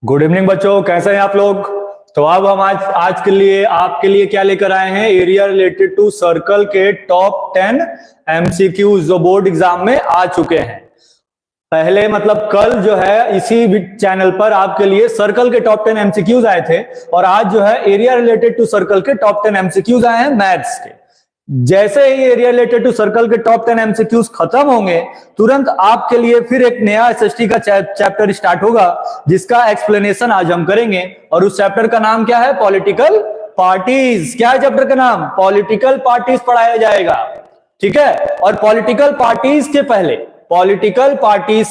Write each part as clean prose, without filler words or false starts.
Good evening बच्चों, कैसे हैं आप लोग। तो अब हम आज के लिए आपके लिए क्या लेकर आए हैं, एरिया रिलेटेड टू सर्कल के टॉप 10 एमसीक्यूज जो बोर्ड एग्जाम में आ चुके हैं। पहले मतलब कल जो है इसी चैनल पर आपके लिए सर्कल के टॉप 10 एमसीक्यूज आए थे और आज जो है एरिया रिलेटेड टू सर्कल के टॉप 10 एमसीक्यूज आए हैं मैथ्स के। जैसे ही एरिया रिलेटेड टू सर्कल के टॉप 10 एमसीक्यूज खत्म होंगे तुरंत आपके लिए फिर एक नया एसएसटी का चैप्टर स्टार्ट होगा जिसका एक्सप्लेनेशन आज हम करेंगे और उस चैप्टर का नाम क्या है, पॉलिटिकल पार्टीज। क्या है चैप्टर का नाम, पॉलिटिकल पार्टीज पढ़ाया जाएगा, ठीक है। और पॉलिटिकल पार्टीज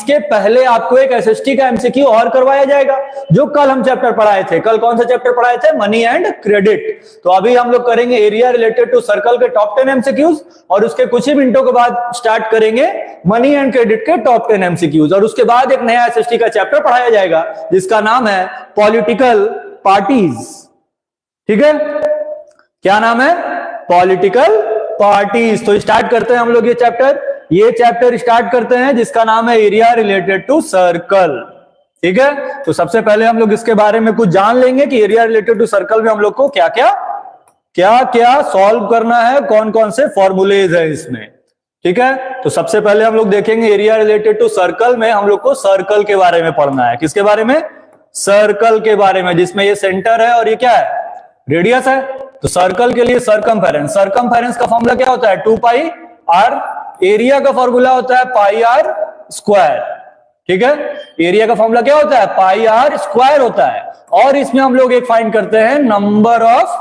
के पहले आपको एक एसएसटी का एमसीक्यू और करवाया जाएगा जो कल हम चैप्टर पढ़ाए थे। कल कौन सा चैप्टर पढ़ाए थे, मनी एंड क्रेडिट। तो अभी हम लोग करेंगे एरिया रिलेटेड टू सर्कल के टॉप 10 एमसीक्यूज और उसके कुछ ही मिनटों के बाद स्टार्ट करेंगे मनी एंड क्रेडिट के टॉप 10 एमसीक्यूज और उसके बाद एक नया एसएसटी का चैप्टर पढ़ाया जाएगा जिसका नाम है पॉलिटिकल पार्टीज, ठीक है। क्या नाम है, पॉलिटिकल पार्टीज। तो स्टार्ट करते हैं हम लोग ये चैप्टर स्टार्ट करते हैं जिसका नाम है एरिया रिलेटेड टू सर्कल, ठीक है। तो सबसे पहले हम लोग इसके बारे में कुछ जान लेंगे कि एरिया रिलेटेड टू सर्कल में हम लोग को क्या क्या सॉल्व करना है, कौन कौन से फॉर्मूलेज है इसमें, ठीक है। तो सबसे पहले हम लोग देखेंगे एरिया रिलेटेड टू सर्कल में हम लोग को सर्कल के बारे में पढ़ना है। किसके बारे में, सर्कल के बारे में, जिसमें ये सेंटर है और ये क्या है, रेडियस है। तो सर्कल के लिए सरकमफेरेंस का फॉर्मूला क्या होता है, 2 पाई आर। एरिया का फॉर्मूला होता है पाई आर स्क्वायर, ठीक है। एरिया का फॉर्मूला क्या होता है, पाई आर स्क्वायर होता है। और इसमें हम लोग एक फाइंड करते हैं नंबर ऑफ,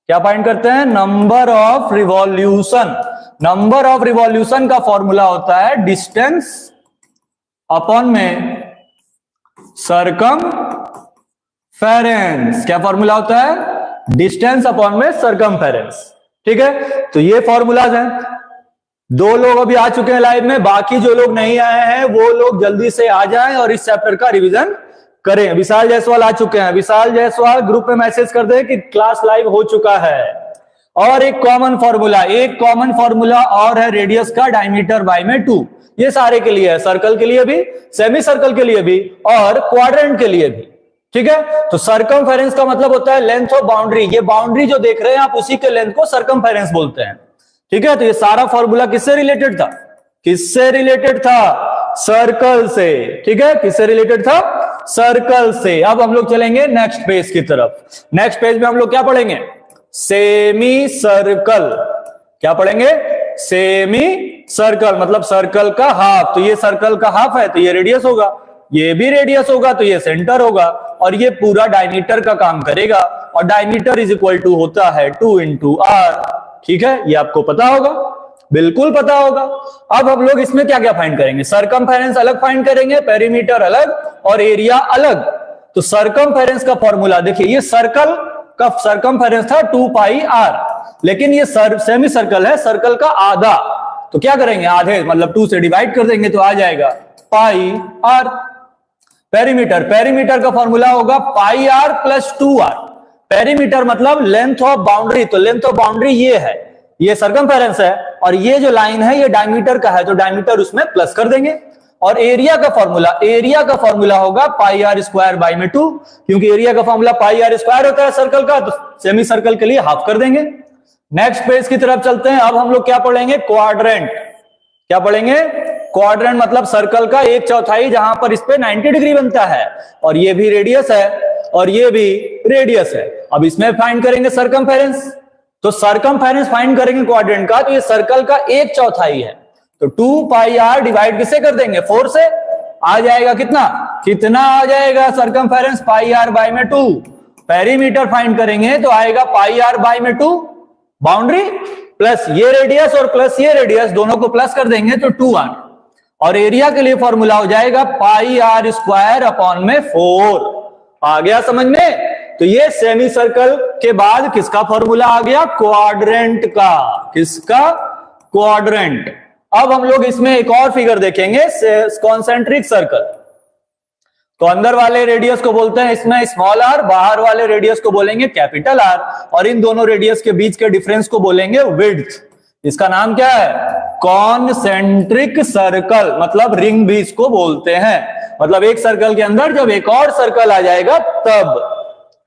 क्या फाइंड करते हैं, number of revolution. Number of revolution का फॉर्मूला होता है डिस्टेंस अपॉन में सरकमफेरेंस। क्या फॉर्मूला होता है, डिस्टेंस अपॉन में सरकमफेरेंस, ठीक है। तो ये फॉर्मूलाज हैं। 2 लोग अभी आ चुके हैं लाइव में, बाकी जो लोग नहीं आए हैं वो लोग जल्दी से आ जाएं और इस चैप्टर का रिवीजन करें। विशाल जायसवाल आ चुके हैं, विशाल जायसवाल ग्रुप में मैसेज कर दे कि क्लास लाइव हो चुका है। और एक कॉमन फॉर्मूला और है रेडियस का डायमीटर बाय में 2। ये सारे के लिए है, सर्कल के लिए भी, सेमी सर्कल के लिए भी और क्वाड्रेंट के लिए भी, ठीक है। तो सरकमफेरेंस का मतलब होता है लेंथ ऑफ बाउंड्री। ये बाउंड्री जो देख रहे हैं आप उसी के लेंथ को सरकमफेरेंस बोलते हैं, ठीक है। तो ये सारा फॉर्मूला किससे रिलेटेड था, सर्कल से, ठीक है। किससे रिलेटेड था, सर्कल से। अब हम लोग चलेंगे नेक्स्ट पेज की तरफ। नेक्स्ट पेज में हम लोग क्या पढ़ेंगे, सेमी सर्कल। क्या पढ़ेंगे, सेमी सर्कल मतलब सर्कल का हाफ। तो ये सर्कल का हाफ है तो ये रेडियस होगा, ये भी रेडियस होगा तो ये सेंटर होगा और ये पूरा डायमीटर का काम करेगा और डायमीटर इज इक्वल टू होता है 2 इंटू आर, ठीक है। ये आपको पता होगा, बिल्कुल पता होगा। अब हम लोग इसमें क्या क्या फाइंड करेंगे, सरकमफेरेंस अलग फाइंड करेंगे, पेरीमीटर अलग और एरिया अलग। तो सरकमफेरेंस का फॉर्मूला देखिए, ये सर्कल का सरकमफेरेंस था 2 पाई आर, लेकिन ये सेमी सर्कल है, सर्कल का आधा। तो क्या करेंगे, आधे मतलब 2 से डिवाइड कर देंगे तो आ जाएगा पाई आर। पेरीमीटर का फॉर्मूला होगा पाई आर प्लस 2r। पेरीमीटर मतलब लेंथ ऑफ बाउंड्री, तो लेंथ ऑफ बाउंड्री ये है, ये सरकमफेरेंस है और ये जो लाइन है ये डायमीटर का है तो डायमीटर उसमें प्लस कर देंगे। और एरिया का फॉर्मूला होगा पाई आर स्क्वायर बाय में 2, क्योंकि एरिया का फॉर्मूला पाई आर स्क्वायर होता है सर्कल का, तो सेमी सर्कल के लिए हाफ कर देंगे। नेक्स्ट पेज की तरफ चलते हैं। अब हम लोग क्या पढ़ेंगे, क्वाड्रेंट। क्या पढ़ेंगे, क्वाड्रेंट मतलब सर्कल का 1/4 जहां पर इस पे 90 डिग्री बनता है और ये भी रेडियस है और ये भी रेडियस है। अब इसमें फाइंड करेंगे सरकमफेरेंस, तो सरकमफेरेंस फाइंड करेंगे क्वाड्रेंट का, तो ये सर्कल का 1/4 है तो 2 पाई आर डिवाइड किससे कर देंगे, 4 से। आ जाएगा कितना आ जाएगा सरकमफेरेंस, पाई आर बाय में 2। पेरीमीटर फाइंड करेंगे तो आएगा पाई आर बाय में 2 बाउंड्री प्लस ये रेडियस और प्लस ये रेडियस, दोनों को प्लस कर देंगे तो 2r। और एरिया के लिए फॉर्मूला हो जाएगा पाई आर स्क्वायर अपॉन में 4। आ गया समझ में। तो ये सेमी सर्कल के बाद किसका फॉर्मूला आ गया, क्वाड्रेंट का। किसका, क्वाड्रेंट। अब हम लोग इसमें एक और फिगर देखेंगे, कॉन्सेंट्रिक सर्कल। तो अंदर वाले रेडियस को बोलते हैं इसमें स्मॉल आर, बाहर वाले रेडियस को बोलेंगे कैपिटल आर और इन दोनों रेडियस के बीच के डिफरेंस को बोलेंगे विड्थ। इसका नाम क्या है, कॉन्सेंट्रिक सर्कल, मतलब रिंग भी इसको बोलते हैं। मतलब एक सर्कल के अंदर जब एक और सर्कल आ जाएगा तब,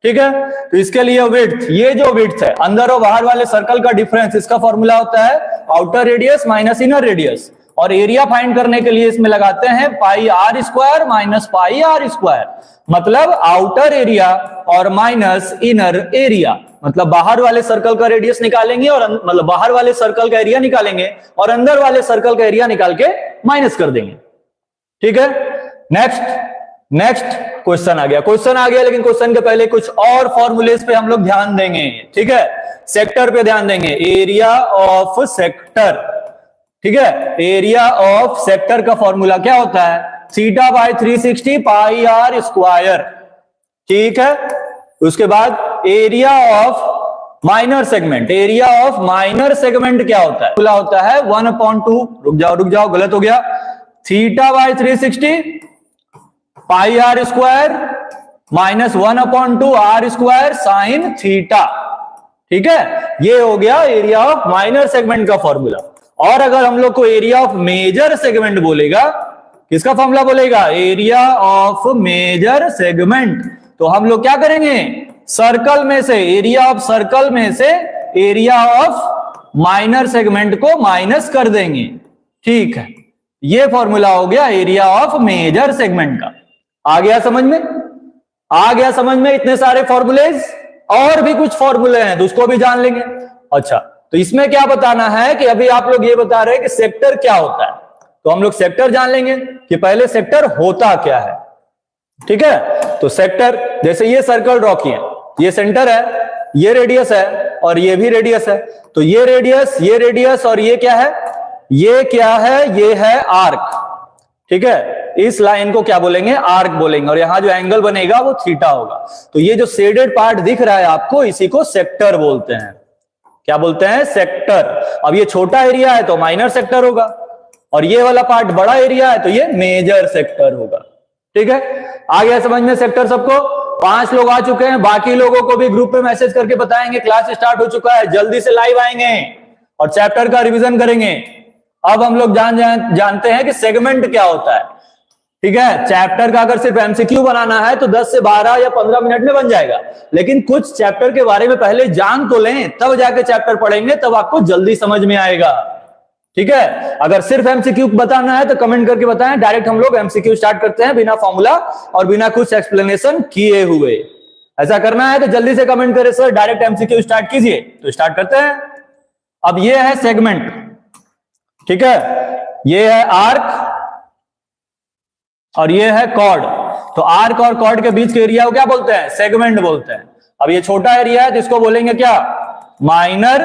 ठीक है। तो इसके लिए विड्थ, ये जो विड्थ है अंदर और बाहर वाले सर्कल का डिफरेंस, इसका फॉर्मूला होता है outer radius minus inner radius. और एरिया फाइंड करने के लिए इसमें लगाते हैं pi are square minus pi are square, मतलब आउटर एरिया और माइनस इनर एरिया, मतलब बाहर वाले सर्कल का रेडियस निकालेंगे और मतलब बाहर वाले सर्कल का एरिया निकालेंगे और अंदर वाले सर्कल का एरिया निकाल के माइनस कर देंगे, ठीक है। नेक्स्ट क्वेश्चन आ गया, लेकिन क्वेश्चन के पहले कुछ और फॉर्मूलेस पे हम लोग ध्यान देंगे, ठीक है। सेक्टर पे ध्यान देंगे, एरिया ऑफ सेक्टर, ठीक है। एरिया ऑफ सेक्टर का फॉर्मूला क्या होता है, theta by 360 pi are square, ठीक है। उसके बाद area of minor segment, area of minor segment क्या होता है, फॉर्मूला होता है 1/2, रुक जाओ गलत हो गया, theta by 360 pi are square minus 1/2 R square sine theta, ठीक है। ये हो गया एरिया ऑफ माइनर सेगमेंट का फॉर्मूला। और अगर हम लोग को एरिया ऑफ मेजर सेगमेंट बोलेगा, किसका फॉर्मूला बोलेगा, एरिया ऑफ मेजर सेगमेंट, तो हम लोग क्या करेंगे, सर्कल में से, एरिया ऑफ सर्कल में से एरिया ऑफ माइनर सेगमेंट को माइनस कर देंगे, ठीक है। ये फॉर्मूला हो गया एरिया ऑफ मेजर सेगमेंट का। आ गया समझ में इतने सारे फॉर्मूलेज, और भी कुछ फॉर्मूले हैं तो उसको भी जान लेंगे। अच्छा, तो इसमें क्या बताना है कि अभी आप लोग ये बता रहे हैं कि सेक्टर क्या होता है, तो हम लोग सेक्टर जान लेंगे कि पहले सेक्टर होता क्या है, ठीक है। तो सेक्टर, जैसे ये सर्कल ड्रॉ किए, ये सेंटर है, ये रेडियस है और ये भी रेडियस है, तो ये रेडियस और ये क्या है, ये है आर्क, ठीक है। इस लाइन को क्या बोलेंगे, आर्क बोलेंगे, और यहां जो एंगल बनेगा वो थीटा होगा। तो ये जो शेडेड पार्ट दिख रहा है आपको, इसी को सेक्टर बोलते हैं। क्या बोलते हैं, सेक्टर। अब ये छोटा एरिया है तो माइनर सेक्टर होगा, और ये वाला पार्ट बड़ा एरिया है तो ये मेजर सेक्टर होगा, ठीक है। आ गया समझ में सेक्टर सबको। 5 लोग आ चुके हैं, बाकी लोगों को भी ग्रुप पे मैसेज करके बताएंगे क्लास स्टार्ट हो चुका है, जल्दी से लाइव आएंगे और चैप्टर का रिवीजन करेंगे। अब हम लोग जानते हैं कि सेगमेंट क्या होता है, ठीक है। चैप्टर का अगर सिर्फ एमसीक्यू बनाना है तो 10 से 12 या 15 मिनट में बन जाएगा, लेकिन कुछ चैप्टर के बारे में पहले जान तो लें, तब जाके चैप्टर पढ़ेंगे, तब आपको जल्दी समझ में आएगा, ठीक है। अगर सिर्फ एमसीक्यू बताना है तो कमेंट करके बताएं, डायरेक्ट हम लोग एमसीक्यू स्टार्ट करते हैं बिना फॉर्मूला और बिना कुछ एक्सप्लेनेशन किए हुए। ऐसा करना है तो जल्दी से कमेंट करें, सर डायरेक्ट एमसीक्यू स्टार्ट कीजिए, तो स्टार्ट करते हैं। अब ये है सेगमेंट, ठीक है, ये है आर्क और ये है कॉर्ड। तो आर्क और कॉर्ड के बीच के एरिया को क्या बोलते हैं, सेगमेंट बोलते हैं। अब ये छोटा एरिया है तो इसको बोलेंगे क्या, माइनर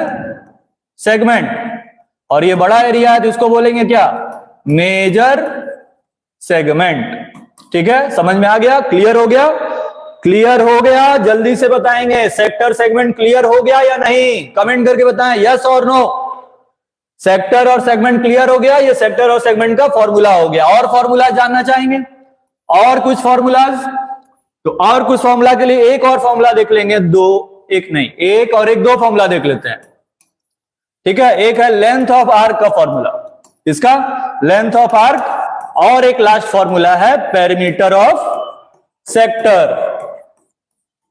सेगमेंट, और ये बड़ा एरिया है तो इसको बोलेंगे क्या, मेजर सेगमेंट, ठीक है। समझ में आ गया, क्लियर हो गया, जल्दी से बताएंगे सेक्टर सेगमेंट क्लियर हो गया या नहीं, कमेंट करके बताएं यस और नो। सेक्टर और सेगमेंट क्लियर हो गया, ये सेक्टर और सेगमेंट का फॉर्मूला हो गया। और फॉर्मूला जानना चाहेंगे, और कुछ फॉर्मूलाज, तो और कुछ फॉर्मूला के लिए एक और फॉर्मूला देख लेंगे, एक और दो फॉर्मूला देख लेते हैं, ठीक है। एक है लेंथ ऑफ आर्क का फॉर्मूला, इसका लेंथ ऑफ आर्क, और एक लास्ट फॉर्मूला है पेरीमीटर ऑफ सेक्टर,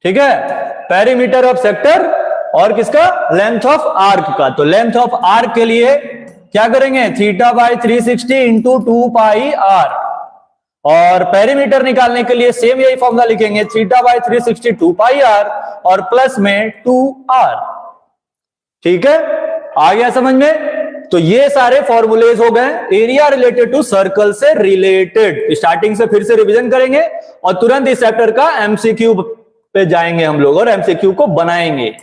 ठीक है। पेरीमीटर ऑफ सेक्टर और किसका, लेंथ ऑफ आर्क का। तो लेंथ ऑफ आर्क के लिए क्या करेंगे, theta by 360 into 2 pi R, और पेरीमीटर निकालने के लिए सेम यही फॉर्मूला लिखेंगे, थीटा बाय 360 2 पाई आर और प्लस में 2r, ठीक है। आ गया समझ में। तो ये सारे फॉर्मूलेज हो गए एरिया रिलेटेड टू सर्कल से रिलेटेड। स्टार्टिंग से फिर से रिवीजन करेंगे और तुरंत इस चैप्टर का एमसीक्यू पे जाएंगे हम लोग और एमसीक्यू को बनाएंगे।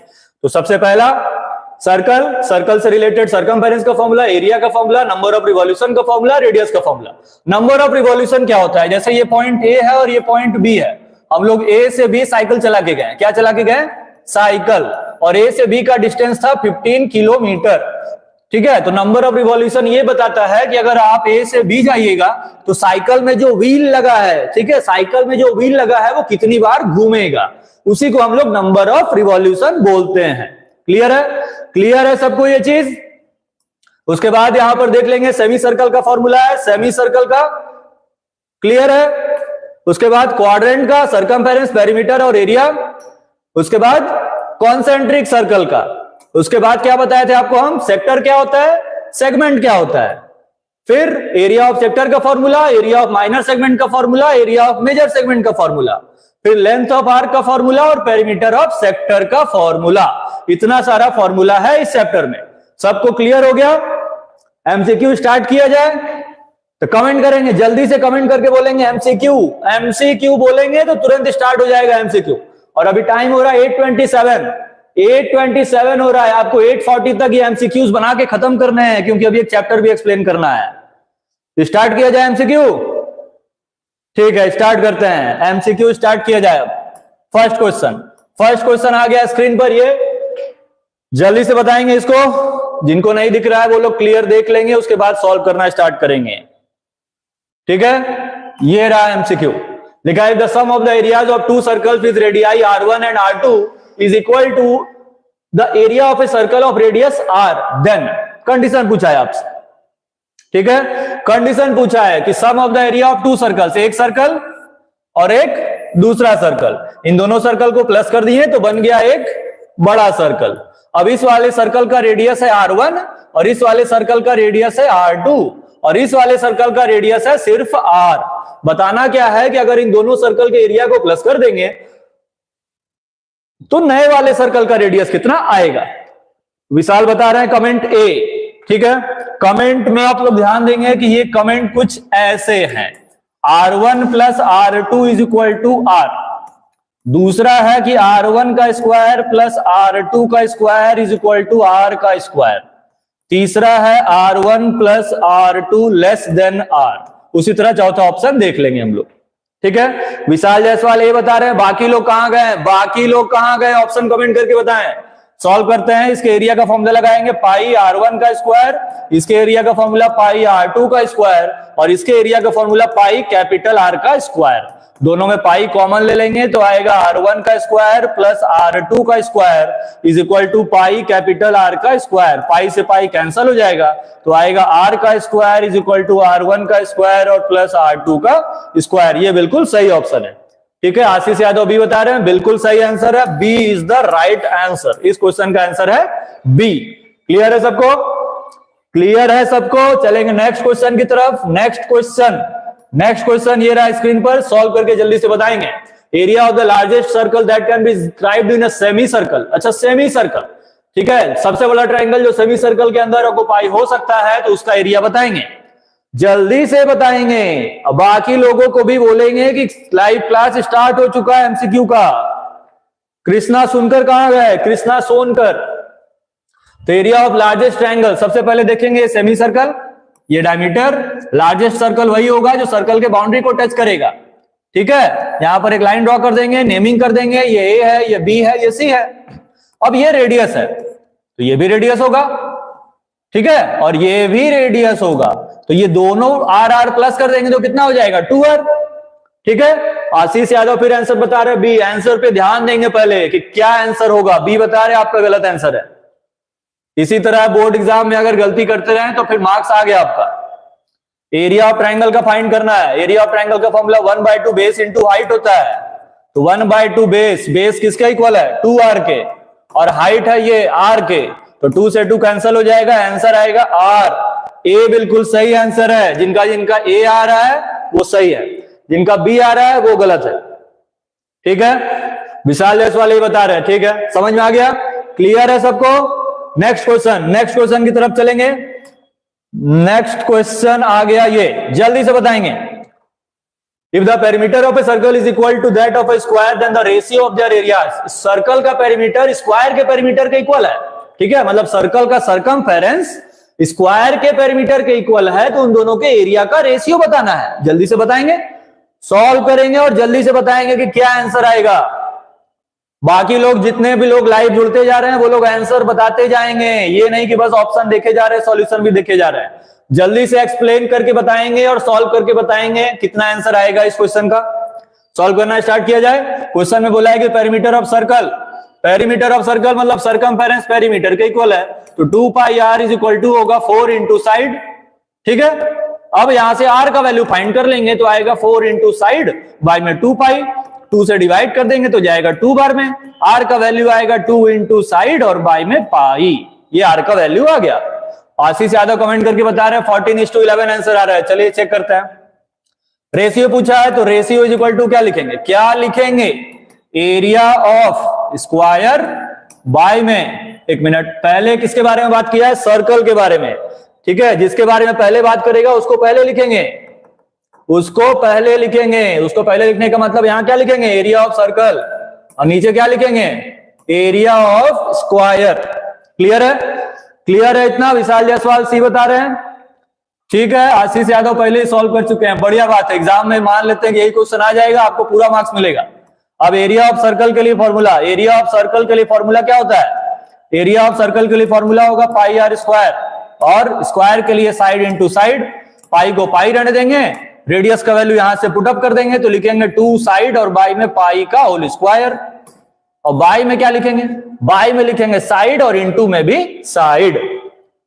तो सबसे पहला सर्कल से रिलेटेड सर्कमफेरेंस का फॉर्मूला, एरिया का फॉर्मूला, नंबर ऑफ रिवॉल्यूशन का फॉर्मूला, रेडियस का फॉर्मूला। नंबर ऑफ रिवॉल्यूशन क्या होता है, जैसे ये पॉइंट ए है और ये पॉइंट बी है, हम लोग ए से बी साइकिल चला के गए, क्या चला के गए, साइकिल, और ए से बी का डिस्टेंस था 15 किलोमीटर, ठीक है। तो नंबर ऑफ रिवॉल्यूशन ये बताता है कि अगर आप ए से बी जाइएगा तो साइकिल में जो व्हील लगा है, ठीक है, साइकिल में जो व्हील लगा है वो कितनी बार घूमेगा, उसी को हम लोग नंबर ऑफ रिवॉल्यूशन बोलते हैं। क्लियर है सबको ये चीज। उसके बाद यहां पर देख लेंगे सेमी सर्कल का फॉर्मूला है, सेमी सर्कल का, क्लियर है। उसके बाद क्वाड्रेंट का, सरकमफेरेंस, पेरीमीटर और एरिया, उसके बाद कॉन्सेंट्रिक सर्कल का, उसके बाद क्या बताए थे आपको हम, सेक्टर क्या होता है, सेगमेंट क्या होता है, फिर एरिया ऑफ सेक्टर का formula, area of minor segment का formula, area of major segment का फॉर्मूला, फिर लेंथ ऑफ आर्क का फॉर्मूला और पेरीमीटर ऑफ सेक्टर का फॉर्मूला। इतना सारा फॉर्मूला है इस चैप्टर में। सबको क्लियर हो गया? एमसीक्यू स्टार्ट किया जाए तो कमेंट करेंगे, जल्दी से कमेंट करके बोलेंगे एमसीक्यू। एमसीक्यू बोलेंगे तो तुरंत स्टार्ट हो जाएगा एमसीक्यू। और अभी टाइम हो रहा है 8:27 हो रहा है। आपको 8:40 तक ये एमसीक्यूज बना के खत्म करने हैं, क्योंकि अभी एक चैप्टर भी एक्सप्लेन करना है। तो स्टार्ट किया जाए एमसीक्यू। ठीक है, स्टार्ट करते हैं। एमसीक्यू स्टार्ट किया जाए। फर्स्ट क्वेश्चन आ गया स्क्रीन पर, ये जल्दी से बताएंगे इसको। जिनको नहीं दिख रहा है वो लोग क्लियर देख लेंगे, उसके बाद सॉल्व करना स्टार्ट करेंगे। ठीक है, ये रहा एमसीक्यू। लिखा है the sum of the areas of two circles with radii R1 and R2 is equal to the area of a circle of radius R, then condition पूछा है आपसे। ठीक है, कंडीशन पूछा है कि sum of the area of two circles, एक circle और एक दूसरा सर्कल, इन दोनों सर्कल को प्लस कर दिए तो बन गया एक बड़ा सर्कल। अब इस वाले सर्कल का रेडियस है R1 और इस वाले सर्कल का रेडियस है R2 और इस वाले सर्कल का रेडियस है सिर्फ R। बताना क्या है कि अगर इन दोनों सर्कल के एरिया को प्लस कर देंगे तो नए वाले सर्कल का रेडियस कितना आएगा। विशाल बता रहे हैं कमेंट ए। ठीक है, कमेंट में आप लोग ध्यान देंगे कि ये कमेंट कुछ ऐसे हैं, R1 plus R2 is equal to R। दूसरा है कि R1 का स्क्वायर प्लस R2 का square is equal to R का स्क्वायर। तीसरा है R1 plus R2 less than R। उसी तरह चौथा ऑप्शन देख लेंगे हम लोग। ठीक है, विशाल जायसवाल ये बता रहे हैं। बाकी लोग कहां गए, ऑप्शन कमेंट करके बताएं। सॉल्व करते हैं। इसके एरिया का फॉर्मूला लगाएंगे पाई R1 का स्क्वायर, इसके एरिया का फॉर्मूला पाई R2 का स्क्वायर और इसके एरिया का फॉर्मूला पाई कैपिटल R का स्क्वायर। दोनों में पाई कॉमन ले लेंगे तो आएगा R1 का स्क्वायर प्लस R2 का square is equal to pi capital R का स्क्वायर। पाई से पाई कैंसिल हो जाएगा तो आएगा R का square is equal to R1 का स्क्वायर और प्लस R2 का स्क्वायर। ये बिल्कुल सही ऑप्शन है। ठीक है, आशीष यादव बी बता रहे हैं, बिल्कुल सही आंसर है, B is the right answer. इस क्वेश्चन का आंसर है बी। क्लियर है सबको? क्लियर है सबको? चलेंगे नेक्स्ट क्वेश्चन की तरफ। नेक्स्ट क्वेश्चन ये रहा स्क्रीन पर, सॉल्व करके जल्दी से बताएंगे। Area of the largest circle that can be described in a semi circle. अच्छा, सेमी सर्कल, ठीक है, सबसे बड़ा ट्रायंगल जो सेमी सर्कल के अंदर ऑक्युपाई हो सकता है तो उसका एरिया बताएंगे, जल्दी से बताएंगे। अब बाकी लोगों को भी बोलेंगे कि लाइव क्लास स्टार्ट हो चुका है एमसीक्यू का। कृष्णा सुनकर कहां गए? कृष्णा सोनकर। तो एरिया ऑफ लार्जेस्ट ट्रायंगल, सबसे पहले देखेंगे सेमी सर्कल, ये डायमीटर। लार्जेस्ट सर्कल वही होगा जो सर्कल के बाउंड्री को टच करेगा। ठीक है, यहां पर एक लाइन ड्रॉ कर देंगे, नेमिंग कर देंगे, ये ए है, ये बी है, ये सी है। अब ये रेडियस है तो ये भी रेडियस होगा। ठीक है, और ये भी रेडियस होगा तो ये दोनों आर आर प्लस कर देंगे तो कितना हो जाएगा? 2R। ठीक है, आशीष यादव फिर आंसर बता रहे बी। आंसर पे ध्यान देंगे पहले कि क्या आंसर होगा। बी बता रहे आपका गलत आंसर है। इसी तरह बोर्ड एग्जाम में अगर गलती करते रहे तो फिर मार्क्स आ गया आपका। एरिया ऑफ ट्रायंगल का फाइंड करना है। एरिया ऑफ ट्रायंगल का फॉर्मूला 1/2 बेस इंटू हाइट होता है। तो 1/2 बेस किसके इक्वल है? 2R के, और हाइट है ये R के, तो 2 से 2 कैंसिल हो जाएगा, आंसर आएगा R। ए बिल्कुल सही आंसर है। जिनका ए आ रहा है वो सही है, जिनका बी आ रहा है वो गलत है। ठीक है, विशाल जायसवाल ये बता रहे हैं। ठीक है, समझ में आ गया? क्लियर है सबको? नेक्स्ट क्वेश्चन की तरफ चलेंगे। नेक्स्ट क्वेश्चन आ गया, ये जल्दी से बताएंगे। If the perimeter of a circle is equal to that of a square then the ratio of their areas. Circle का पेरीमीटर स्क्वायर के पेरीमीटर के इक्वल है। ठीक है, मतलब सर्कल का सरकमफेरेंस स्क्वायर के पेरीमीटर के इक्वल है तो उन दोनों के एरिया का रेशियो बताना है। जल्दी से बताएंगे, सॉल्व करेंगे और जल्दी से बताएंगे कि क्या आंसर आएगा। बाकी लोग, जितने भी लोग लाइव जुड़ते जा रहे हैं वो लोग आंसर बताते जाएंगे। ये नहीं कि बस ऑप्शन देखे जा रहे हैं, सॉल्यूशन भी देखे जा रहे हैं। जल्दी से एक्सप्लेन करके बताएंगे और सॉल्व करके बताएंगे कितना आंसर आएगा इस क्वेश्चन का। सॉल्व करना स्टार्ट किया जाए। क्वेश्चन में बोला है कि पेरीमीटर ऑफ सर्कल मतलब सरकमफेरेंस पेरीमीटर के इक्वल है, तो 2πr इज इक्वल टू होगा 4 इंटू साइड। ठीक है, अब यहां से r का वैल्यू फाइंड कर लेंगे तो आएगा 4 इंटू साइड बाय में 2 पाई, 2 से डिवाइड कर देंगे तो जाएगा 2 बार में, r का वैल्यू आएगा 2 इंटू साइड और बाय में पाई, ये r का वैल्यू आ गया। आशीष यादव कमेंट करके बता रहे हैं 14:11 आंसर आ रहा है। चलिए चेक करते हैं। रेशियो पूछा है तो रेशियो इज इक्वल टू क्या लिखेंगे, क्या लिखेंगे, एरिया ऑफ स्क्वायर बाय में, एक मिनट, पहले किसके बारे में बात किया है, सर्कल के बारे में, ठीक है, जिसके बारे में पहले बात करेगा उसको पहले लिखेंगे, उसको पहले लिखेंगे, उसको पहले लिखने का मतलब यहां क्या लिखेंगे, एरिया ऑफ सर्कल, और नीचे क्या लिखेंगे, एरिया ऑफ स्क्वायर। क्लियर है, क्लियर है इतना। विशाल जायसवाल सी बता रहे हैं, ठीक है। आशीष यादव पहले ही सॉल्व कर चुके हैं, बढ़िया बात है। एग्जाम में मान लेते हैं कि यही क्वेश्चन आ जाएगा, आपको पूरा मार्क्स मिलेगा। अब एरिया ऑफ सर्कल के लिए फॉर्मूला, एरिया ऑफ सर्कल के लिए फॉर्मूला क्या होता है, एरिया ऑफ सर्कल के लिए फॉर्मूला होगा पाई आर स्क्वायर, और स्क्वायर के लिए साइड इंटू साइड, पाई को पाई रहने देंगे, रेडियस का वैल्यू यहां से पुटअप कर देंगे तो लिखेंगे 2 साइड और बाई में पाई का होल स्क्वायर, और बाई में क्या लिखेंगे, बाई में लिखेंगे साइड और इंटू में भी साइड,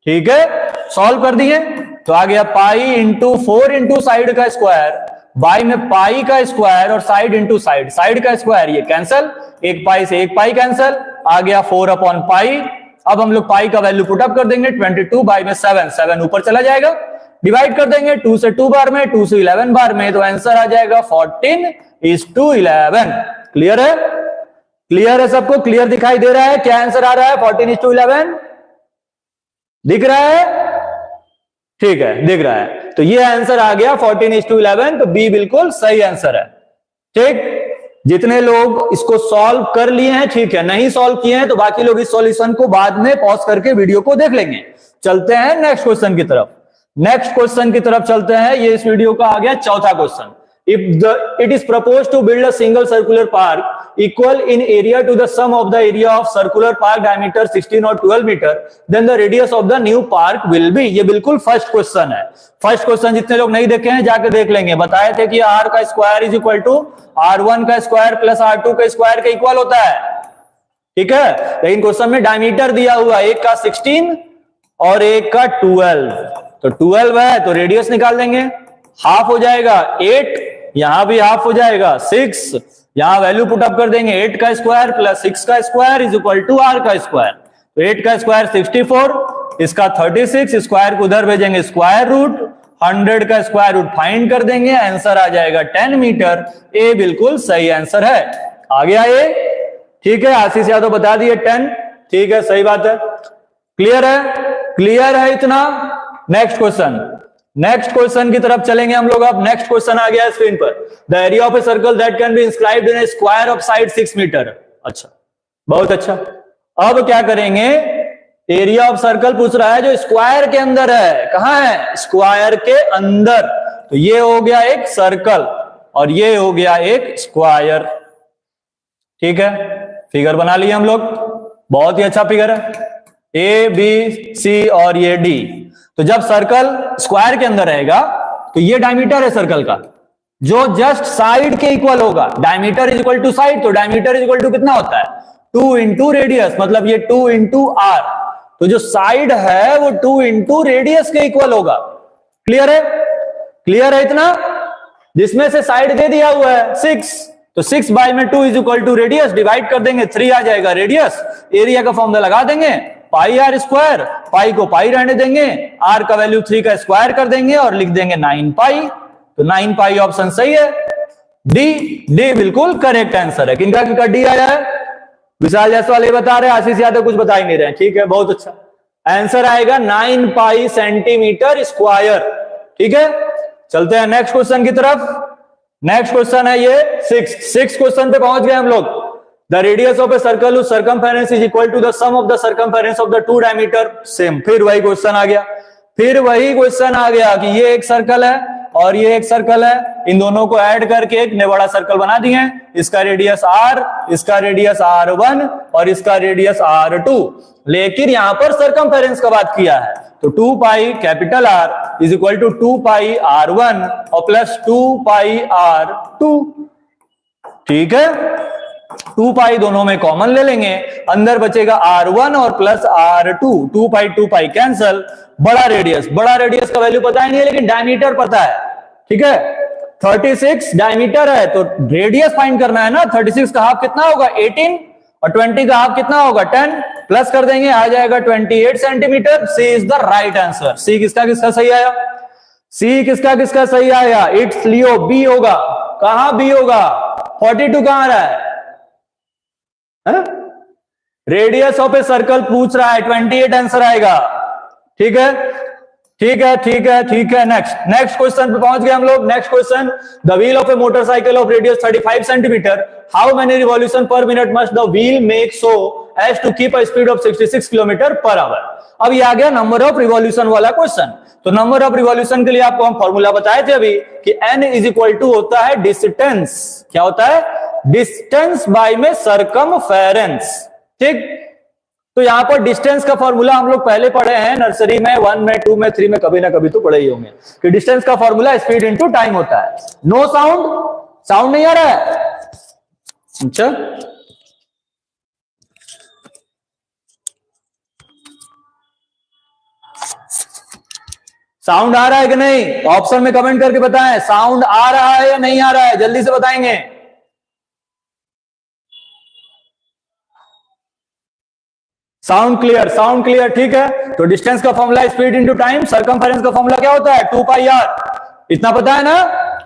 ठीक है। सॉल्व कर दिए तो आ गया पाई इंटू 4 इंटू साइड का स्क्वायर, बाई में पाई का स्क्वायर और साइड इंटू साइड, साइड का स्क्वायर ये कैंसल, एक पाई से एक पाई कैंसल, आ गया 4 अपॉन पाई। अब हम लोग पाई का वैल्यू पुटअप कर देंगे 22 बाई में 7, 7 ऊपर चला जाएगा, डिवाइड कर देंगे 2 से 2 बार में, 2 से 11 बार में, तो आंसर आ जाएगा 14:11। क्लियर है, क्लियर है सबको, क्लियर दिखाई दे रहा है, क्या आंसर आ रहा है 14:11 दिख रहा है, ठीक है दिख रहा है, तो ये आंसर आ गया 14:11, तो बी बिल्कुल सही आंसर है। ठीक, जितने लोग इसको सॉल्व कर लिए हैं ठीक है, नहीं सॉल्व किए हैं तो बाकी लोग इस सॉल्यूशन को बाद में पॉज करके वीडियो को देख लेंगे। चलते हैं नेक्स्ट क्वेश्चन की तरफ, नेक्स्ट क्वेश्चन की तरफ चलते हैं। ये इस वीडियो का आ गया चौथा question. If it is proposed to build a single circular park equal in area to the sum of the area of circular park diameter 16 or 12 meter, then the radius of the new park will be। ये बिल्कुल first question है। First question जितने लोग नहीं देखे हैं जाकर देख लेंगे। बताए थे कि r का square is equal to r1 का स्क्वायर प्लस r2 का स्क्वायर के इक्वल होता है, ठीक है। लेकिन क्वेश्चन में डायमीटर दिया हुआ, एक का 16 और एक का 12, तो 12 है तो रेडियस निकाल देंगे, हाफ हो जाएगा 8, यहां भी हाफ हो जाएगा 6, यहां वैल्यू पुटअप कर देंगे 8 का स्क्वायर प्लस 6 का square is equal to r का स्क्वायर, तो 8 का स्क्वायर 64, इसका 36, स्क्वायर को उधर भेजेंगे स्क्वायर रूट, 100 का स्क्वायर रूट फाइंड कर देंगे, आंसर आ जाएगा 10 मीटर। ए बिल्कुल सही आंसर है। आ गया ए, ठीक है। आशीष यादव बता दिए 10, ठीक है सही बात है। क्लियर है, क्लियर है इतना। नेक्स्ट क्वेश्चन, नेक्स्ट क्वेश्चन की तरफ चलेंगे हम लोग। अब नेक्स्ट क्वेश्चन आ गया स्क्रीन पर। The area of a circle that can be inscribed in a square of side 6 metre. अच्छा, बहुत अच्छा। अब क्या करेंगे, एरिया ऑफ सर्कल पूछ रहा है जो स्क्वायर के अंदर है। कहां है, स्क्वायर के अंदर। तो ये हो गया एक सर्कल और ये हो गया एक स्क्वायर, ठीक है। फिगर बना लिए हम लोग, बहुत ही अच्छा फिगर है, ए बी सी और ये डी। तो जब सर्कल स्क्वायर के अंदर रहेगा तो ये डायमीटर है सर्कल का जो जस्ट साइड के इक्वल होगा। Diameter is equal to side, तो डायमीटर इज इक्वल टू कितना होता है 2 इंटू रेडियस, मतलब ये 2 इंटू आर। तो जो साइड है वो 2 इंटू रेडियस के इक्वल होगा। क्लियर है, क्लियर है इतना। जिसमें से साइड दे दिया हुआ है 6, तो 6 बाय में 2 is equal to radius, divide कर देंगे 3 आ जाएगा रेडियस, एरिया का फॉर्मूला लगा देंगे पाई आर स्क्वायर, पाई को पाई रहने देंगे, आर का वैल्यू 3 का स्क्वायर कर देंगे और लिख देंगे 9 पाई। तो 9 पाई ऑप्शन सही है, डी, डी बिल्कुल करेक्ट आंसर है। किनका किनका डी आया है, विशाल जायसवाल ये बता रहे हैं, आशीष यादव कुछ बता ही नहीं रहे, ठीक है बहुत अच्छा। आंसर आएगा 9 पाई सेंटीमीटर स्क्वायर, ठीक है। चलते हैं नेक्स्ट क्वेश्चन की तरफ। नेक्स्ट क्वेश्चन है ये 6 क्वेश्चन पे पहुंच गए हम लोग। The radius of a circle whose circumference is equal to the sum of the circumference of the two diameter same। फिर वही क्वेश्चन आ गया, फिर वही क्वेश्चन आ गया कि ये एक सर्कल है और ये एक सर्कल है, इन दोनों को ऐड करके एक ने बड़ा सर्कल बना दिए हैं। इसका रेडियस r, इसका रेडियस r1 और इसका रेडियस r2। लेकिन यहां पर सर्कमफेरेंस का बात किया है, तो 2 pi capital R is equal to 2 pi R1 और प्लस 2 पाई R2, ठीक है। 2 पाई दोनों में कॉमन ले लेंगे, अंदर बचेगा R1 और प्लस R2, 2 पाई कैंसल। बड़ा रेडियस का वैल्यू पता ही नहीं है, लेकिन डायमीटर पता है। ठीक है, 36 डायमीटर है, तो रेडियस फाइंड करना है ना। 36 का हाफ कितना होगा 18, और 20 का हाफ कितना होगा 10, प्लस कर देंगे, आ जाएगा 28 centimetre. C is the right answer. C किसका किसका सही आया? सी किसका किसका सही आया? इट्स लियो, बी होगा। कहां बी होगा? 42 कहां आ रहा है? रेडियस ऑफ ए सर्कल पूछ रहा है, 28 आंसर आएगा। ठीक है, ठीक है, ठीक है, ठीक है। नेक्स्ट क्वेश्चन पे पहुंच गए हम लोग। Next question, the wheel of a motorcycle of radius 35 centimetre, how many revolution per minute must the wheel make so as to keep a speed of 66 kilometre per hour. अब ये आ गया number of revolution वाला question. तो number of revolution के लिए आपको हम फॉर्मूला बताए थे अभी कि n इज इक्वल टू होता है डिस्टेंस। क्या होता है? डिस्टेंस बाय में सरकमफेरेंस। ठीक, तो यहां पर डिस्टेंस का फॉर्मूला हम लोग पहले पढ़े हैं नर्सरी में, 1 में, 2 में, 3 में, कभी ना कभी तो पढ़े ही होंगे कि डिस्टेंस का फॉर्मूला स्पीड इनटू टाइम होता है। नो साउंड नहीं आ रहा है? अच्छा, साउंड आ रहा है कि नहीं? ऑप्शन में कमेंट करके बताएं, साउंड आ रहा है या नहीं आ रहा है, जल्दी से बताएंगे। साउंड क्लियर, ठीक है। तो डिस्टेंस का formula speed into time, circumference का फॉर्मूला क्या होता है? 2 पाई आर। इतना पता है ना?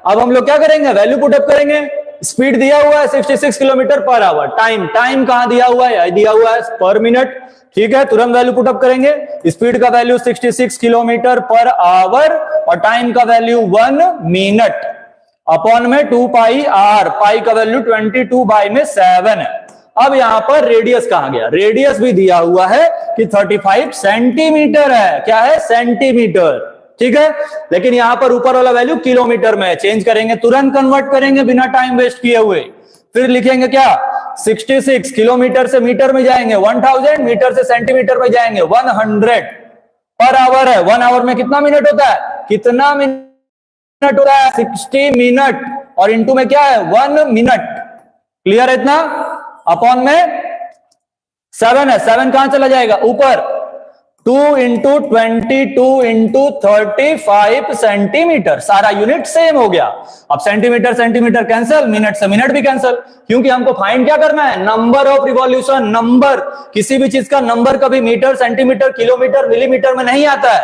अब हम लोग क्या करेंगे? वैल्यू पुटअप करेंगे। स्पीड दिया हुआ है 66 किलोमीटर पर आवर, टाइम कहां दिया हुआ है? दिया हुआ है पर मिनट। ठीक है, तुरंत वैल्यू पुटअप करेंगे। स्पीड का वैल्यू 66 किलोमीटर पर आवर और टाइम का वैल्यू 1 मिनट अपॉन में 2 पाई आर। पाई का वैल्यू 22 बाई में 7 है। अब यहां पर रेडियस कहां गया? रेडियस भी दिया हुआ है कि 35 सेंटीमीटर है। क्या है? सेंटीमीटर। ठीक है, लेकिन यहां पर ऊपर वाला वैल्यू किलोमीटर में है। चेंज करेंगे, तुरंत कन्वर्ट करेंगे बिना टाइम वेस्ट किए हुए। फिर लिखेंगे क्या? 66 किलोमीटर से मीटर में जाएंगे 1000, मीटर से सेंटीमीटर में जाएंगे 100 पर आवर है। 1 आवर में कितना मिनट होता है? कितना मिनट होता है? 60 मिनट, और इंटू में क्या है? 1 मिनट। क्लियर है इतना? अपॉन में 7 है, 7 कहां चला जाएगा? ऊपर। 2 इंटू 22 इंटू 35 सेंटीमीटर। सारा यूनिट सेम हो गया। अब सेंटीमीटर कैंसल, मिनट से मिनट भी कैंसल, क्योंकि हमको फाइंड क्या करना है? Number of revolution. नंबर, किसी भी चीज का नंबर कभी मीटर, सेंटीमीटर, किलोमीटर, मिलीमीटर में नहीं आता है।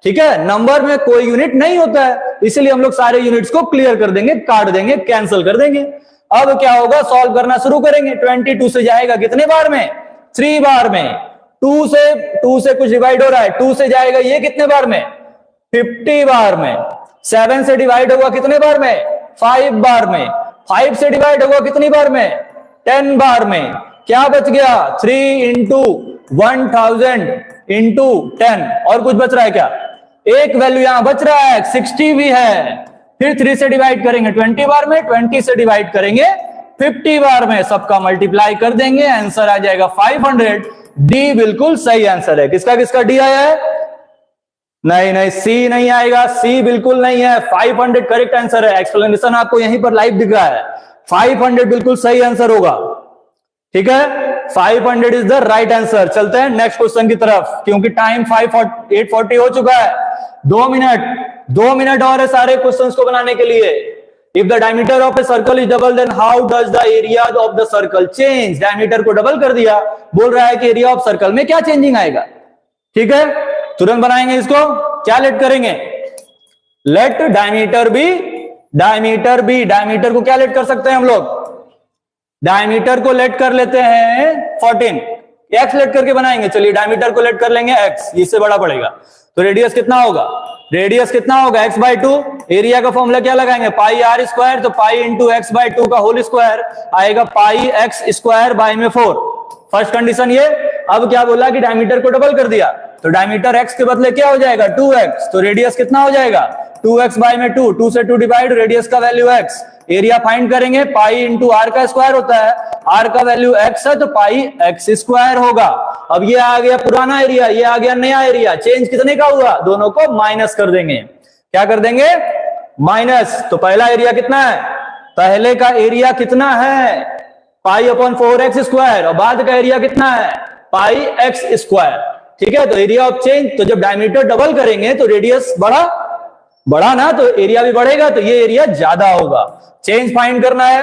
ठीक है, नंबर में कोई यूनिट नहीं होता है, इसलिए हम लोग सारे यूनिट्स को क्लियर कर देंगे, काट देंगे, कैंसिल कर देंगे। अब क्या होगा? सॉल्व करना शुरू करेंगे। 22 से जाएगा कितने बार में? 3 बार में। 2 से कुछ डिवाइड हो रहा है, 2 से जाएगा ये कितने बार में? 50 बार में। 7 से डिवाइड होगा कितने बार में? 5 बार में। 5 से डिवाइड होगा कितनी बार में? 10 बार में। क्या बच गया? 3 इंटू 1000 इंटू 10। और कुछ बच रहा है क्या? एक वैल्यू यहां बच रहा है, 60 भी है। फिर 3 से डिवाइड करेंगे 20 बार में, 20 से डिवाइड करेंगे 50 बार में, सबका मल्टीप्लाई कर देंगे, आंसर आ जाएगा 500। डी बिल्कुल सही आंसर है। किसका किसका डी आया है? नहीं, सी नहीं आएगा, सी बिल्कुल नहीं है। 500 करेक्ट आंसर है। एक्सप्लेनेशन आपको यहीं पर लाइव दिख रहा है। 500 बिल्कुल सही आंसर होगा। ठीक है, 500 इज द राइट आंसर। चलते हैं नेक्स्ट क्वेश्चन की तरफ, क्योंकि टाइम 8:40 हो चुका है। 2 मिनट और है सारे क्वेश्चंस को बनाने के लिए। If the diameter of a circle is double, then how does the area of the circle change. Diameter को डबल कर दिया, बोल रहा है कि एरिया ऑफ सर्कल में क्या चेंजिंग आएगा। ठीक है, तुरंत बनाएंगे इसको। क्या लेट करेंगे? Late diameter B. डायमीटर को क्या लेट कर सकते हैं हम लोग? डायमीटर को लेट कर लेते हैं 14। एक्स लेट करके बनाएंगे। चलिए डायमीटर को लेट कर लेंगे एक्स, इससे बड़ा पड़ेगा। तो रेडियस कितना होगा? x/2। एरिया का फॉर्मूला क्या लगाएंगे? पाई आर स्क्वायर। तो पाई इंटू x/2 का होल स्क्वायर आएगा पाई x स्क्वायर बाय में 4। फर्स्ट कंडीशन ये। अब क्या बोला कि डायमीटर को डबल कर दिया, तो डायमीटर x के बदले क्या हो जाएगा? 2x। तो रेडियस कितना हो जाएगा? 2x बाय में 2। 2 से 2 डिवाइड, रेडियस का वैल्यू x। एरिया फाइंड करेंगे, पाई इंटू आर का स्क्वायर होता है। आर का वैल्यू x है, तो पाई x स्क्वायर होगा। अब ये आ गया पुराना एरिया, ये आ गया नया एरिया। चेंज कितने का हुआ? दोनों को माइनस कर देंगे। क्या कर देंगे? माइनस। तो पहला एरिया कितना है? पहले का एरिया कितना है? पाई अपॉन 4x², और बाद का एरिया कितना है पाई x²। ठीक है, तो एरिया ऑफ चेंज, तो जब डायमीटर डबल करेंगे तो रेडियस बढ़ा ना, तो एरिया भी बढ़ेगा, तो ये एरिया ज्यादा होगा। चेंज फाइंड करना है,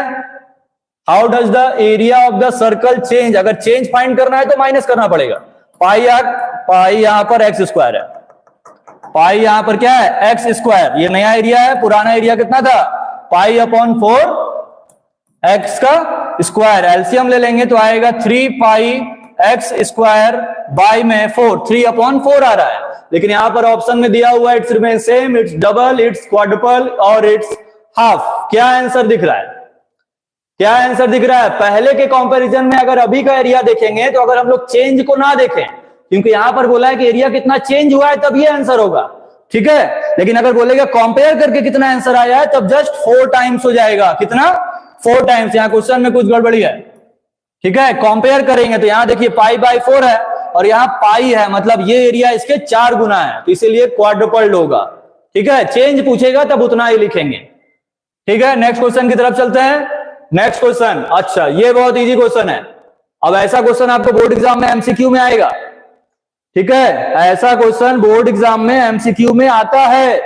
how does the area of the circle change. अगर चेंज फाइंड करना है तो माइनस करना पड़ेगा। पाई यहां पर x² है, पाई यहां पर क्या है x², ये नया एरिया है, पुराना एरिया कितना था पाई अपॉन 4x का स्क्वायर। एलसीएम ले लेंगे तो आएगा 3 पाई x² बाई में 4, 3/4 आ रहा है। लेकिन यहां पर ऑप्शन में दिया हुआ it's remain same, it's double, it's quadruple और इट्स हाफ। क्या आंसर दिख रहा है, क्या आंसर दिख रहा है? पहले के कंपैरिजन में अगर अभी का एरिया देखेंगे तो अगर हम लोग चेंज को ना देखें, क्योंकि यहां पर बोला है कि एरिया कितना चेंज हुआ है तब ये आंसर होगा। ठीक है, लेकिन अगर बोलेगा कंपेयर करके कितना आंसर आया है तब जस्ट 4 टाइम्स हो जाएगा। कितना? 4 टाइम्स। यहां क्वेश्चन में कुछ गड़बड़ी है। ठीक है, कंपेयर करेंगे तो यहां देखिए पाई बाई 4 है और यहां पाई है, मतलब ये एरिया इसके 4 गुना है, तो इसीलिए क्वाड्रुपल्ड होगा। ठीक है, चेंज पूछेगा तब उतना ही लिखेंगे। ठीक है, नेक्स्ट क्वेश्चन की तरफ चलते हैं। नेक्स्ट क्वेश्चन, अच्छा ये बहुत इजी क्वेश्चन है। अब ऐसा क्वेश्चन आपको बोर्ड एग्जाम में एमसीक्यू में आएगा। ठीक है, ऐसा क्वेश्चन बोर्ड एग्जाम में एमसीक्यू में आता है।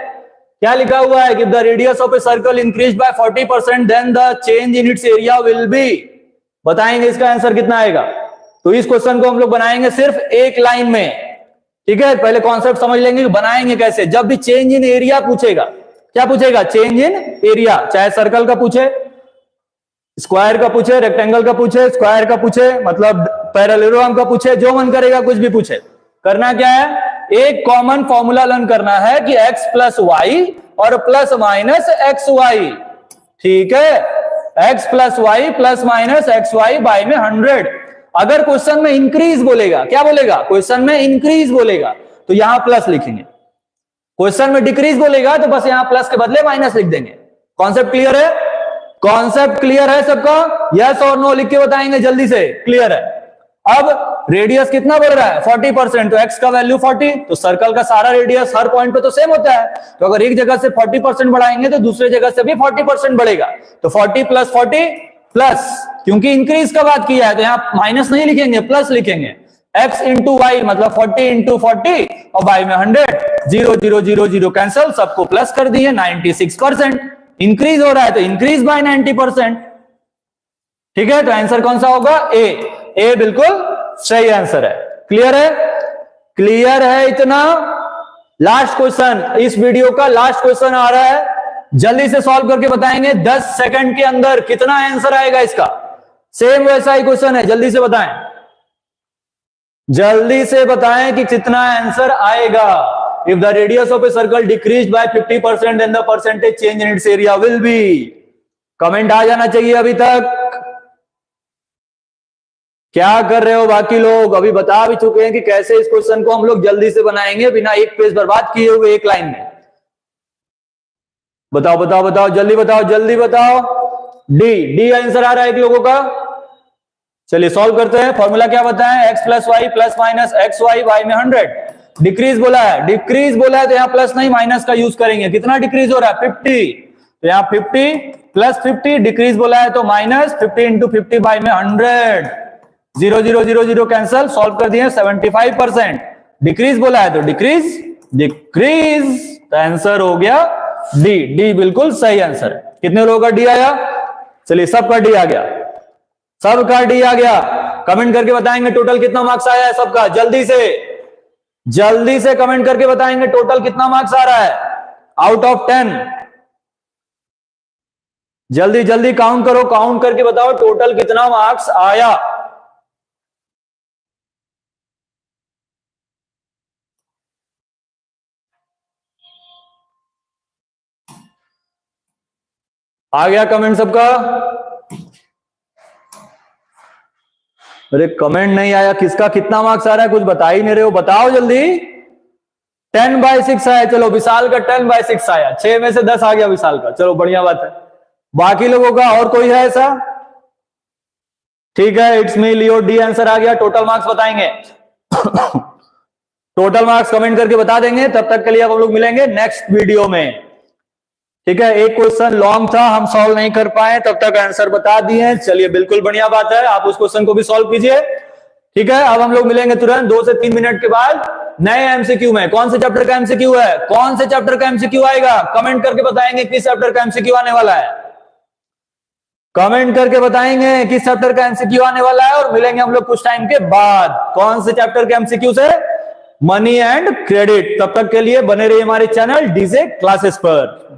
क्या लिखा हुआ है कि the radius of a circle increase by 40% then the change in its area will be. बताएंगे इसका आंसर कितना आएगा। तो इस क्वेश्चन को हम लोग बनाएंगे सिर्फ एक लाइन में। ठीक है, पहले कॉन्सेप्ट समझ लेंगे कि बनाएंगे कैसे। जब भी चेंज इन एरिया पूछेगा, क्या पूछेगा? चेंज इन एरिया, चाहे सर्कल का पूछे, स्क्वायर का पूछे, रेक्टेंगल का पूछे, स्क्वायर का पूछे, मतलब पैरेललोग्राम का पूछे, जो मन करेगा कुछ भी पूछे। करना क्या है? एक कॉमन फॉर्मूला लर्न करना है कि x प्लस वाई और प्लस माइनस एक्स वाई। ठीक है, x plus y plus minus x y by में 100। अगर क्वेश्चन में इंक्रीज बोलेगा, क्या बोलेगा? क्वेश्चन में इंक्रीज बोलेगा तो यहां प्लस लिखेंगे। क्वेश्चन में डिक्रीज बोलेगा तो बस यहां प्लस के बदले माइनस लिख देंगे। कॉन्सेप्ट क्लियर है? कॉन्सेप्ट क्लियर है सबका? यस और नो लिख के बताएंगे जल्दी से। क्लियर है? अब रेडियस कितना बढ़ रहा है? 40%, तो x का वैल्यू 40, तो सर्कल का सारा रेडियस हर पॉइंट पे तो सेम होता है, तो अगर एक जगह से 40% बढ़ाएंगे तो दूसरे जगह से भी 40% बढ़ेगा। तो 40 प्लस 40 प्लस, क्योंकि इंक्रीज का बात किया है तो यहां माइनस नहीं लिखेंगे, प्लस लिखेंगे। x इंटू वाई मतलब 40 इंटू 40 और वाई में 100, 0 0 0 0 कैंसल, सबको प्लस कर दिए। 96% इंक्रीज हो रहा है तो इंक्रीज बाय 90%। ठीक है, तो आंसर कौन सा होगा? ए बिल्कुल सही आंसर है। क्लियर है? क्लियर है इतना? लास्ट क्वेश्चन, इस वीडियो का लास्ट क्वेश्चन आ रहा है, जल्दी से सॉल्व करके बताएंगे 10 सेकंड के अंदर कितना आंसर आएगा इसका। सेम वैसा ही क्वेश्चन है, जल्दी से बताएं, जल्दी से बताएं कि कितना आंसर आएगा। If the radius of a circle decreases by 50% then the percentage change in its area will be. Comment आ जाना चाहिए अभी तक। क्या कर रहे हो बाकी लोग? अभी बता भी चुके हैं कि कैसे इस क्वेश्चन को हम लोग जल्दी से बनाएंगे बिना एक पेज बर्बाद किए हुए एक लाइन में। बताओ बताओ बताओ, जल्दी बताओ, जल्दी बताओ। डी आंसर आ रहा है एक लोगों का। चलिए सॉल्व करते हैं। फॉर्मूला क्या बताएं? x plus y plus minus x y by में 100। डिक्रीज बोला है, डिक्रीज बोला है तो यहाँ प्लस नहीं माइनस का यूज करेंगे। कितना डिक्रीज हो रहा है? 50, तो यहाँ 50 प्लस 50, डिक्रीज बोला है तो माइनस 50 इंटू 50 बाई में 100, 0 0 0 0 कैंसल, सॉल्व कर दिए। 75% डिक्रीज बोला है तो डिक्रीज, डिक्रीज, तो आंसर हो गया डी बिल्कुल सही आंसर है। कितने लोगों का डी आया? चलिए सबका डी आ गया, सबका डी आ गया। कमेंट करके बताएंगे टोटल कितना मार्क्स आया है सबका। जल्दी से कमेंट करके बताएंगे टोटल कितना मार्क्स आ रहा है आउट ऑफ 10। जल्दी जल्दी काउंट करो, काउंट करके बताओ टोटल कितना मार्क्स आया। आ गया कमेंट सबका? अरे कमेंट नहीं आया, किसका कितना मार्क्स आ रहा है कुछ बता ही नहीं रहे हो, बताओ जल्दी। 10/6 आया। चलो विशाल का 10/6 आया, 6 में से 10 आ गया विशाल का, चलो बढ़िया बात है। बाकी लोगों का और कोई है ऐसा? ठीक है, it's me Leo, D answer आ गया। टोटल मार्क्स बताएंगे टोटल मार्क्स कमेंट करके बता देंगे। तब तक के लिए हम लोग मिलेंगे नेक्स्ट वीडियो में। ठीक है, एक क्वेश्चन लॉन्ग था, हम सॉल्व नहीं कर पाए, तब तक आंसर बता दिए। चलिए बिल्कुल बढ़िया बात है, आप उस क्वेश्चन को भी सॉल्व कीजिए। ठीक है, अब हम लोग मिलेंगे तुरंत 2 से 3 मिनट के बाद नए एमसीक्यू में। कौन से चैप्टर का एमसीक्यू है, कौन से चैप्टर का एमसीक्यू आएगा, कमेंट करके बताएंगे किस चैप्टर का एमसीक्यू आने वाला है। कमेंट करके बताएंगे किस चैप्टर का एमसीक्यू आने वाला है, और मिलेंगे हम लोग कुछ टाइम के बाद। कौन से चैप्टर के एमसीक्यू से, मनी एंड क्रेडिट। तब तक के लिए बने रहिए हमारे चैनल डीजे क्लासेस पर।